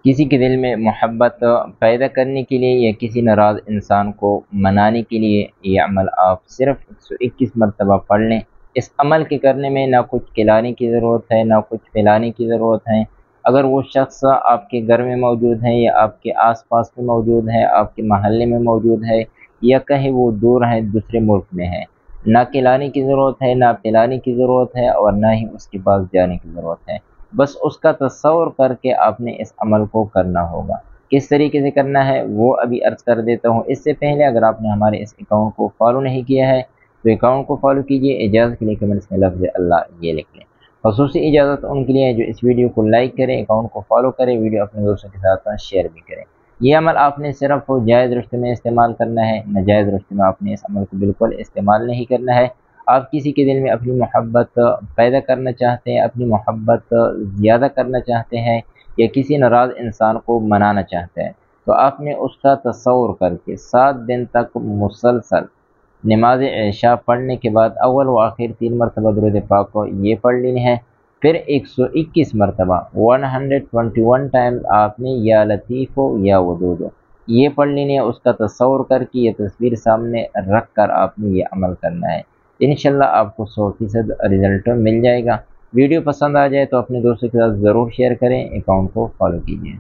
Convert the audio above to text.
کسی کے دل میں محبت پیدا کرنے کے لیے یا کسی ناراض انسان کو منانے کے لیے یہ عمل آپ صرف 121 مرتبہ پڑھ لیں۔ اس عمل کے کرنے میں نہ کچھ کھلانے کی ضرورت ہے، نہ کچھ پلانے کی ضرورت ہے۔ اگر وہ شخص آپ کے گھر میں موجود ہے یا آپ کے آس پاس میں موجود ہے، آپ کے محلے میں موجود ہے، یا کہیں وہ دور ہے، دوسرے ملک میں ہے، نہ کھلانے کی ضرورت ہے، نہ پلانے کی ضرورت ہے، اور نہ ہی اس کے پاس جانے کی ضرورت ہے۔ بس اس کا تصور کر کے آپ نے اس عمل کو کرنا ہوگا۔ کس طریقے سے کرنا ہے وہ ابھی عرض کر دیتا ہوں۔ اس سے پہلے اگر آپ نے ہمارے اس اکاؤنٹ کو فالو نہیں کیا ہے تو اکاؤنٹ کو فالو کیجئے۔ اجازت کے لیے کمنٹس میں لفظ اللہ یہ لکھ لیں۔ خصوصی اجازت ان کے لیے جو اس ویڈیو کو لائک کریں، اکاؤنٹ کو فالو کریں، ویڈیو اپنے دوستوں کے ساتھ شیئر بھی کریں۔ یہ عمل آپ نے صرف جائز رشتے میں استعمال کرنا ہے، ناجائز رشتے میں آپ نے اس عمل کو بالکل استعمال نہیں کرنا ہے۔ آپ کسی کے دل میں اپنی محبت پیدا کرنا چاہتے ہیں، اپنی محبت زیادہ کرنا چاہتے ہیں، یا کسی ناراض انسان کو منانا چاہتے ہیں، تو آپ نے اس کا تصور کر کے 7 دن تک مسلسل نماز عشاء پڑھنے کے بعد اول و آخر 3 مرتبہ درود پاک کو یہ پڑھ لینی ہے۔ پھر 121 مرتبہ 121 ٹائمز آپ نے یا لطیف ہو یا ودود ہو یہ پڑھ لینی ہے۔ اس کا تصور کر کے یہ تصویر سامنے رکھ کر آپ نے یہ عمل کرنا ہے۔ انشاءاللہ آپ کو 100% رزلٹ مل جائے گا۔ ویڈیو پسند آ جائے تو اپنے دوستوں کے ساتھ ضرور شیئر کریں، اکاؤنٹ کو فالو کیجئے۔